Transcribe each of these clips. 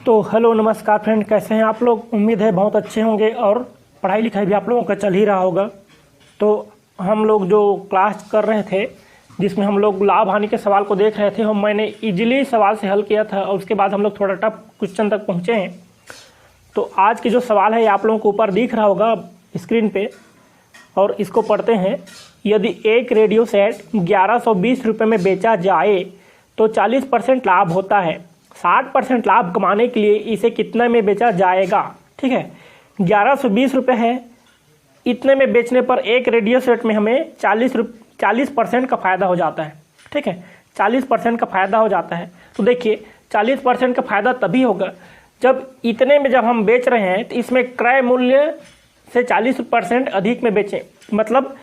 तो हेलो नमस्कार फ्रेंड, कैसे हैं आप लोग। उम्मीद है बहुत अच्छे होंगे और पढ़ाई लिखाई भी आप लोगों का चल ही रहा होगा। तो हम लोग जो क्लास कर रहे थे जिसमें हम लोग लाभ हानि के सवाल को देख रहे थे, हम मैंने इजीली सवाल से हल किया था और उसके बाद हम लोग थोड़ा टफ क्वेश्चन तक पहुँचे हैं। तो आज के जो सवाल है आप लोगों को ऊपर दिख रहा होगा स्क्रीन पे, और इसको पढ़ते हैं। यदि एक रेडियो सेट 1120 रुपये में बेचा जाए तो 40% लाभ होता है। 60% लाभ कमाने के लिए इसे कितने में बेचा जाएगा। ठीक है, 1120 रुपये है, इतने में बेचने पर एक रेडियो सेट में हमें 40% का फ़ायदा हो जाता है। ठीक है, 40% का फ़ायदा हो जाता है। तो देखिए 40% का फ़ायदा तभी होगा जब इतने में जब हम बेच रहे हैं तो इसमें क्रय मूल्य से 40% अधिक में बेचें। मतलब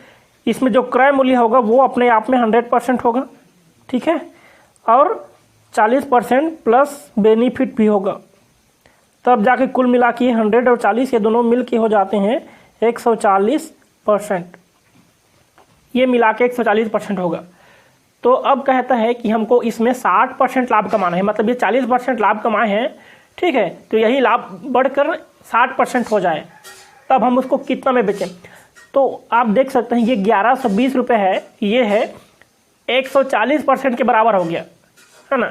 इसमें जो क्रय मूल्य होगा वो अपने आप में 100% होगा। ठीक है, और 40% प्लस बेनिफिट भी होगा, तब जाके कुल मिला के 100 और 40 ये दोनों मिल के हो जाते हैं 140%। ये मिला के 140% होगा। तो अब कहता है कि हमको इसमें 60% लाभ कमाना है। मतलब ये 40% लाभ कमाए हैं, ठीक है, तो यही लाभ बढ़कर 60% हो जाए तब हम उसको कितना में बेचें। तो आप देख सकते हैं ये 1120 रुपये है, ये है 140% के बराबर हो गया है ना।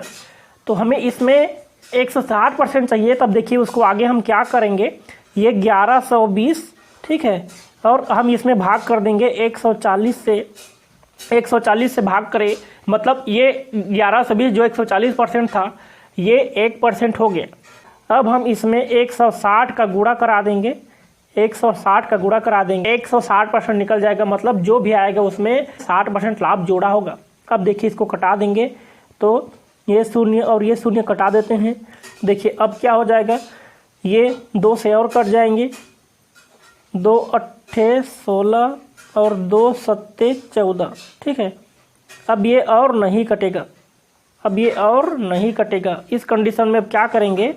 तो हमें इसमें 160% चाहिए। तब देखिए उसको आगे हम क्या करेंगे, ये 1120, ठीक है, और हम इसमें भाग कर देंगे 140 से। 140 से भाग करें मतलब ये 1120 जो 140% था ये 1% हो गया। अब हम इसमें 160 का गुणा करा देंगे। 160 का गुणा करा देंगे 160% निकल जाएगा। मतलब जो भी आएगा उसमें 60% लाभ जोड़ा होगा। अब देखिए इसको कटा देंगे तो ये शून्य और ये शून्य कटा देते हैं। देखिए अब क्या हो जाएगा, ये 2 से और कट जाएंगे, 2 अट्ठे 16 और 2 सत्ते 14। ठीक है, अब ये और नहीं कटेगा, अब ये और नहीं कटेगा। इस कंडीशन में अब क्या करेंगे,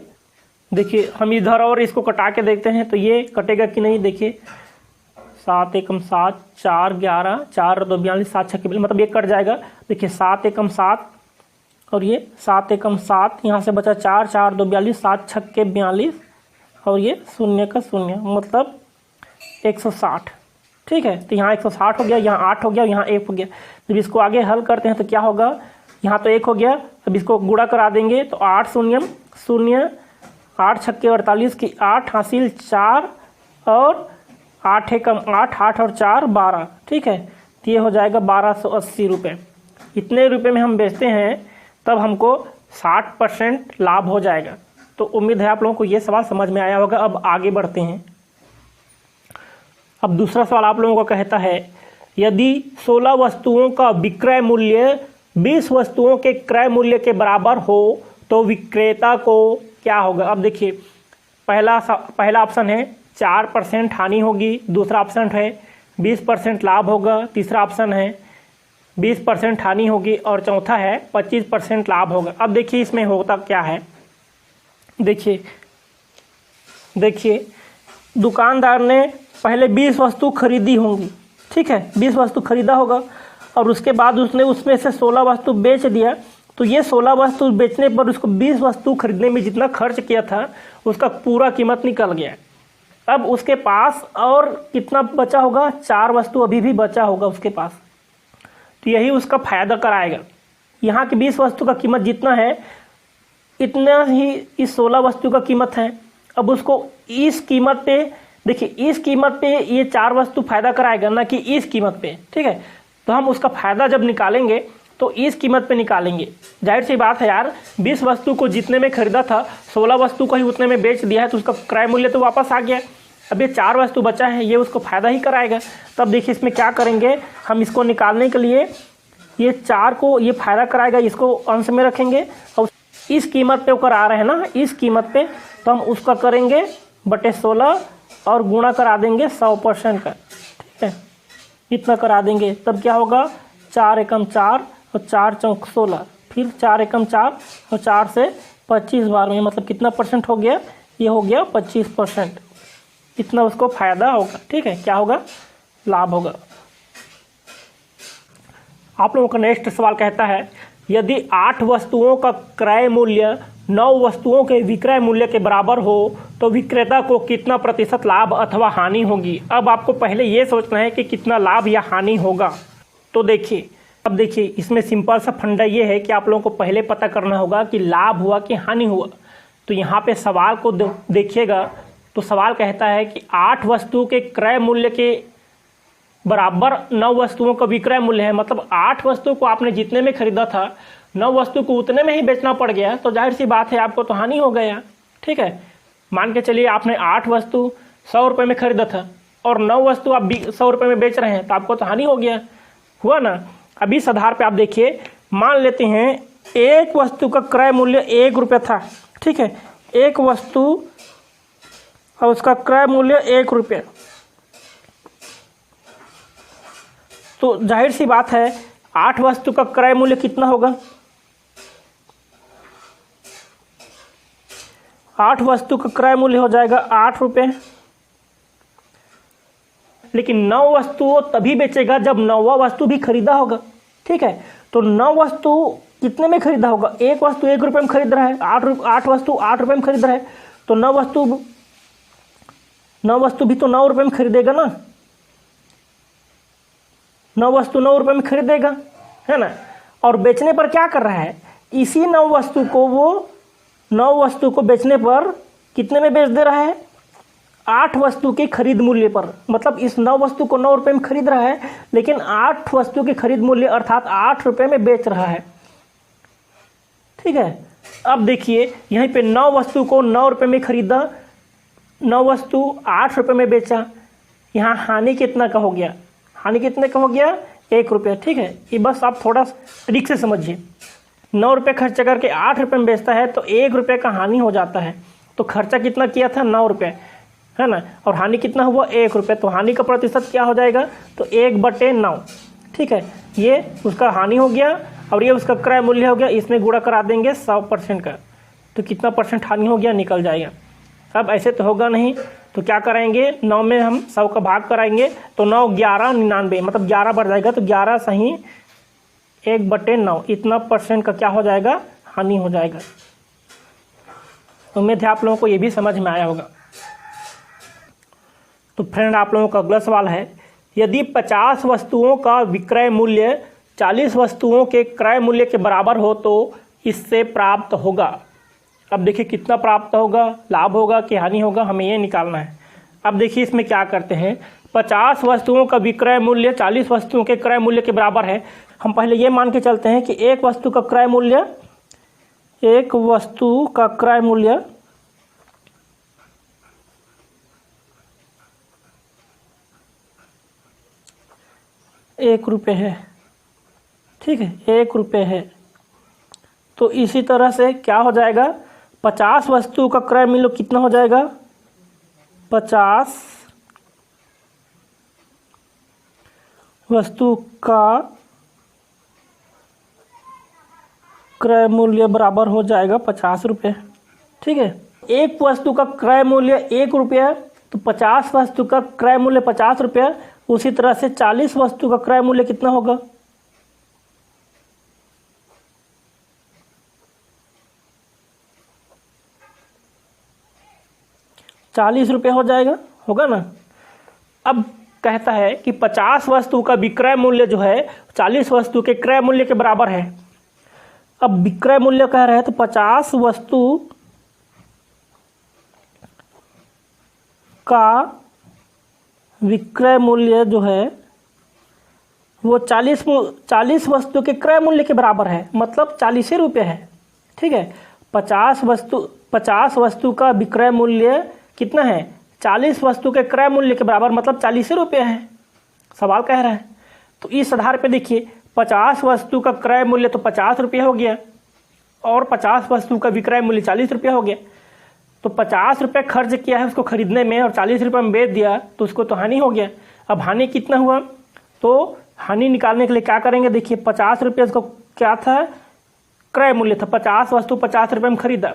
देखिए हम इधर और इसको कटा के देखते हैं तो ये कटेगा कि नहीं। देखिए 7 एकम 7, 4 11, 4 2 42, 7 6 मतलब ये कट जाएगा। देखिए 7 एकम 7 और ये 7 एकम 7, यहाँ से बचा 4, 4 2 42, 7 6 42 और ये शून्य का शून्य मतलब 160। ठीक है, तो यहाँ 160 हो गया, यहाँ 8 हो गया, यहाँ 1 हो गया। जब इसको आगे हल करते हैं तो क्या होगा, यहाँ तो 1 हो गया। अब इसको गुणा करा देंगे तो 8 शून्य शून्य, 8 छक्के 48 की 8 हासिल 4 और 8 एकम 8, 8 और 4 12। ठीक है, तो ये हो जाएगा 1280 रुपये। इतने रुपये में हम बेचते हैं तब हमको 60% लाभ हो जाएगा। तो उम्मीद है आप लोगों को ये सवाल समझ में आया होगा। अब आगे बढ़ते हैं। अब दूसरा सवाल आप लोगों को कहता है, यदि 16 वस्तुओं का विक्रय मूल्य 20 वस्तुओं के क्रय मूल्य के बराबर हो तो विक्रेता को क्या होगा। अब देखिए पहला ऑप्शन है 4% हानि होगी, दूसरा ऑप्शन है 20% लाभ होगा, तीसरा ऑप्शन है 20% हानि होगी और चौथा है 25% लाभ होगा। अब देखिए इसमें होता क्या है, देखिए दुकानदार ने पहले 20 वस्तु खरीदी होंगी। ठीक है, 20 वस्तु खरीदा होगा और उसके बाद उसने उसमें से 16 वस्तु बेच दिया। तो ये 16 वस्तु बेचने पर उसको 20 वस्तु खरीदने में जितना खर्च किया था उसका पूरा कीमत निकल गया। अब उसके पास और कितना बचा होगा, 4 वस्तु अभी भी बचा होगा उसके पास। तो यही उसका फायदा कराएगा। यहाँ की 20 वस्तु का कीमत जितना है इतना ही इस 16 वस्तु का कीमत है। अब उसको इस कीमत पे, देखिए इस कीमत पे ये 4 वस्तु फायदा कराएगा, ना कि इस कीमत पे। ठीक है, तो हम उसका फायदा जब निकालेंगे तो इस कीमत पे निकालेंगे। जाहिर सी बात है यार, 20 वस्तु को जितने में खरीदा था 16 वस्तु को ही उतने में बेच दिया है तो उसका क्रय मूल्य तो वापस आ गया। अब ये 4 वस्तु बचा है, ये उसको फायदा ही कराएगा। तब देखिए इसमें क्या करेंगे, हम इसको निकालने के लिए ये 4 को ये फायदा कराएगा, इसको अंश में रखेंगे और इस कीमत पे ऊपर आ रहे हैं ना, इस कीमत पे, तो हम उसका करेंगे बटे 16 और गुणा करा देंगे 100% का। ठीक है, इतना करा देंगे तब क्या होगा, 4 एकम 4 और 4 चौक 16, फिर 4 एकम 4 और 4 से 25 बार में मतलब कितना परसेंट हो गया, ये हो गया 25%। इतना उसको फायदा होगा। ठीक है, क्या होगा, लाभ होगा। आप लोगों का नेक्स्ट सवाल कहता है, यदि 8 वस्तुओं का क्रय मूल्य 9 वस्तुओं के विक्रय मूल्य के बराबर हो तो विक्रेता को कितना प्रतिशत लाभ अथवा हानि होगी। अब आपको पहले ये सोचना है कि कितना लाभ या हानि होगा। तो देखिए, अब देखिए इसमें सिंपल सा फंडा ये है कि आप लोगों को पहले पता करना होगा कि लाभ हुआ कि हानि हुआ। तो यहाँ पे सवाल को देखिएगा, तो सवाल कहता है कि 8 वस्तु के क्रय मूल्य के बराबर 9 वस्तुओं का विक्रय मूल्य है। मतलब 8 वस्तु को आपने जितने में खरीदा था 9 वस्तु को उतने में ही बेचना पड़ गया, तो जाहिर सी बात है आपको तो हानि हो गया। ठीक है, मान के चलिए आपने 8 वस्तु 100 रुपये में खरीदा था और 9 वस्तु आप 100 रुपये में बेच रहे हैं, तो आपको तो हानि हो गया, हुआ ना। अभी इस आधार पर आप देखिए, मान लेते हैं एक वस्तु का क्रय मूल्य 1 रुपये था। ठीक है, एक वस्तु और उसका क्रय मूल्य 1 रुपये, तो जाहिर सी बात है 8 वस्तु का क्रय मूल्य कितना होगा। 8 वस्तु का क्रय मूल्य हो जाएगा 8 रुपये, लेकिन 9 वस्तु तभी बेचेगा जब 9वां वस्तु भी खरीदा होगा। ठीक है, तो 9 वस्तु कितने में खरीदा होगा। एक वस्तु 1 रुपये में खरीद रहा है, 8 वस्तु 8 रुपये में खरीद रहा है, तो 9 वस्तु भी तो 9 रुपये में खरीदेगा ना। 9 वस्तु 9 रुपये में खरीदेगा, है ना। और बेचने पर क्या कर रहा है, इसी 9 वस्तु को वो 9 वस्तु को बेचने पर कितने में बेच दे रहा है, 8 वस्तु के खरीद मूल्य पर। मतलब इस 9 वस्तु को 9 रुपये में खरीद रहा है, लेकिन 8 वस्तु के खरीद मूल्य अर्थात 8 रुपये में बेच रहा है। ठीक है, अब देखिए यहीं पे 9 वस्तु को 9 रुपये में खरीदा, 9 वस्तु 8 रुपये में बेचा। यहाँ हानि कितना का हो गया, हानि कितने का हो गया, 1 रुपये। ठीक है, ये बस आप थोड़ा ट्रिक से समझिए। 9 रुपये खर्चा करके 8 रुपये में बेचता है तो 1 रुपये का हानि हो जाता है। तो खर्चा कितना किया था, 9 रुपये, है ना, और हानि कितना हुआ, 1 रुपये। तो हानि का प्रतिशत क्या हो जाएगा, तो 1/9। ठीक है, ये उसका हानि हो गया और ये उसका क्रय मूल्य हो गया। इसमें गुणा करा देंगे 100% का, तो कितना परसेंट हानि हो गया, निकल जाएगा। अब ऐसे तो होगा नहीं, तो क्या करेंगे, 9 में हम 100 का भाग कराएंगे, तो 9 11 99, मतलब 11 बढ़ जाएगा, तो 11 सही 1/9, इतना परसेंट का क्या हो जाएगा, हानि हो जाएगा। उम्मीद है आप लोगों को ये भी समझ में आया होगा। तो फ्रेंड, आप लोगों का अगला सवाल है, यदि 50 वस्तुओं का विक्रय मूल्य 40 वस्तुओं के क्रय मूल्य के बराबर हो तो इससे प्राप्त होगा। अब देखिए कितना प्राप्त होगा, लाभ होगा कि हानि होगा, हमें ये निकालना है। अब देखिए इसमें क्या करते हैं, 50 वस्तुओं का विक्रय मूल्य 40 वस्तुओं के क्रय मूल्य के बराबर है। हम पहले ये मान के चलते हैं कि एक वस्तु का क्रय मूल्य 1 रुपये है। ठीक है, 1 रुपये है। तो इसी तरह से क्या हो जाएगा, 50 वस्तु का क्रय मूल्य कितना हो जाएगा, 50 वस्तु का क्रय मूल्य बराबर हो जाएगा 50 रुपये। ठीक है, एक वस्तु का क्रय मूल्य 1 रुपया, तो 50 वस्तु का क्रय मूल्य 50 रुपया। उसी तरह से 40 वस्तु का क्रय मूल्य कितना होगा, 40 रुपये हो जाएगा, होगा ना। अब कहता है कि 50 वस्तु का विक्रय मूल्य जो है 40 वस्तु के क्रय मूल्य के बराबर है। अब विक्रय मूल्य कह रहे हैं, तो 50 वस्तु का विक्रय मूल्य जो है वो 40 वस्तु के क्रय मूल्य के बराबर है, मतलब 40 रुपये है। ठीक है, 50 वस्तु का विक्रय मूल्य कितना है, 40 वस्तु के क्रय मूल्य के बराबर, मतलब 40 रुपये है, सवाल कह रहा है। तो इस आधार पे देखिए 50 वस्तु का क्रय मूल्य तो 50 रुपये हो गया और 50 वस्तु का विक्रय मूल्य 40 रुपये हो गया। तो 50 रुपये खर्च किया है उसको खरीदने में और 40 रुपये में बेच दिया, तो उसको तो हानि हो गया। अब हानि कितना हुआ, तो हानि निकालने के लिए क्या करेंगे, देखिए 50 रुपये उसको क्या था, क्रय मूल्य था, 50 वस्तु 50 रुपये में खरीदा,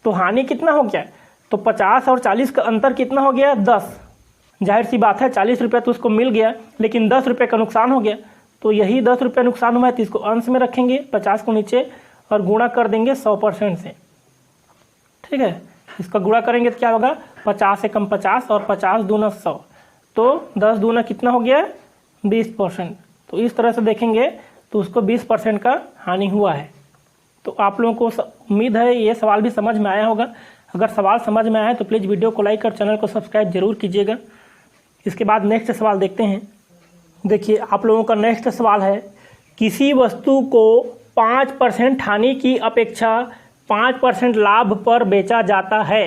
तो हानि कितना हो गया, तो 50 और 40 का अंतर कितना हो गया, 10। जाहिर सी बात है 40 रुपये तो उसको मिल गया, लेकिन 10 रुपये का नुकसान हो गया। तो यही 10 रुपये नुकसान हुआ है, तो इसको अंश में रखेंगे, 50 को नीचे और गुणा कर देंगे 100% से। ठीक है, इसका गुणा करेंगे तो क्या होगा, 50 से कम 50 और 50 दूना 100, तो 10 दूना कितना हो गया, 20%। तो इस तरह से देखेंगे तो उसको 20% का हानि हुआ है। तो आप लोगों को उम्मीद है ये सवाल भी समझ में आया होगा। अगर सवाल समझ में आया है तो प्लीज़ वीडियो को लाइक और चैनल को सब्सक्राइब जरूर कीजिएगा। इसके बाद नेक्स्ट सवाल देखते हैं। देखिए आप लोगों का नेक्स्ट सवाल है, किसी वस्तु को 5% हानि की अपेक्षा 5% लाभ पर बेचा जाता है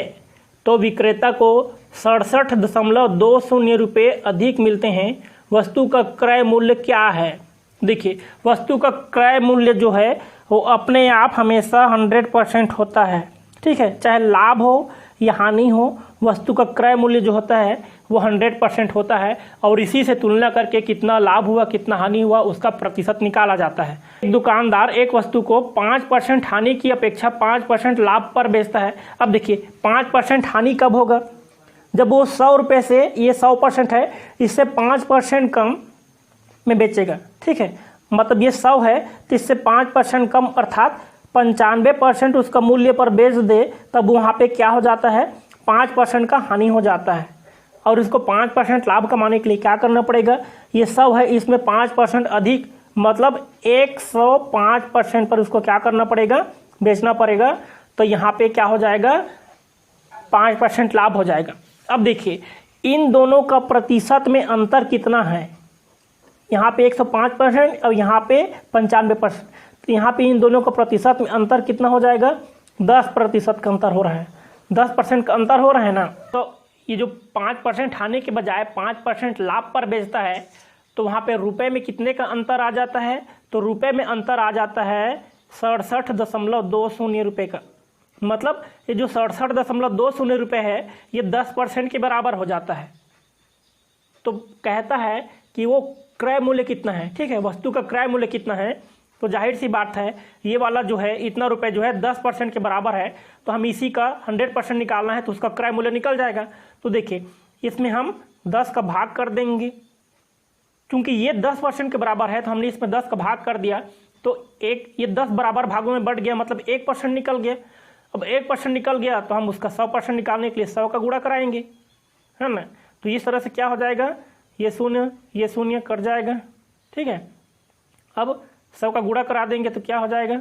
तो विक्रेता को 67.20 रुपये अधिक मिलते हैं, वस्तु का क्रय मूल्य क्या है। देखिए वस्तु का क्रय मूल्य जो है वो अपने आप हमेशा 100% होता है, ठीक है, चाहे लाभ हो या हानि हो, वस्तु का क्रय मूल्य जो होता है वो 100% होता है और इसी से तुलना करके कितना लाभ हुआ कितना हानि हुआ उसका प्रतिशत निकाला जाता है। एक दुकानदार एक वस्तु को 5% हानि की अपेक्षा 5% लाभ पर बेचता है। अब देखिए 5% हानि कब होगा, जब वो 100 रुपये से, ये 100% है, इससे 5% कम में बेचेगा, ठीक है, मतलब ये 100 है तो इससे 5% कम अर्थात 95% उसका मूल्य पर बेच दे, तब वहाँ पे क्या हो जाता है, 5% का हानि हो जाता है। और इसको 5% लाभ कमाने के लिए क्या करना पड़ेगा, ये 100 है, इसमें 5% अधिक, मतलब 105% पर उसको क्या करना पड़ेगा, बेचना पड़ेगा। तो यहाँ पे क्या हो जाएगा, 5% लाभ हो जाएगा। अब देखिए इन दोनों का प्रतिशत में अंतर कितना है, यहाँ पे 105% और यहाँ पे 95%, तो यहाँ पे इन दोनों का प्रतिशत में अंतर कितना हो जाएगा, 10% का अंतर हो रहा है, 10% का अंतर हो रहा है ना। तो ये जो 5% हानि के बजाय 5% लाभ पर बेचता है तो वहाँ पे रुपए में कितने का अंतर आ जाता है, तो रुपए में अंतर आ जाता है 67.20 रुपये का। मतलब ये जो 67.20 रुपये है ये 10% के बराबर हो जाता है। तो कहता है कि वो क्रय मूल्य कितना है, ठीक है, वस्तु का क्रय मूल्य कितना है, तो जाहिर सी बात है ये वाला जो है इतना रुपए जो है 10% के बराबर है, तो हम इसी का 100% निकालना है तो उसका क्रय मूल्य निकल जाएगा। तो देखिए इसमें हम 10 का भाग कर देंगे, क्योंकि ये 10% के बराबर है तो हमने इसमें 10 का भाग कर दिया, तो एक ये 10 बराबर भागों में बढ़ गया, मतलब 1% निकल गया। अब 1% निकल गया तो हम उसका 100% निकालने के लिए 100 का गुणा कराएंगे, है ना। तो इस तरह से क्या हो जाएगा, ये शून्य कट जाएगा, ठीक है। अब 100 का गुणा करा देंगे तो क्या हो जाएगा,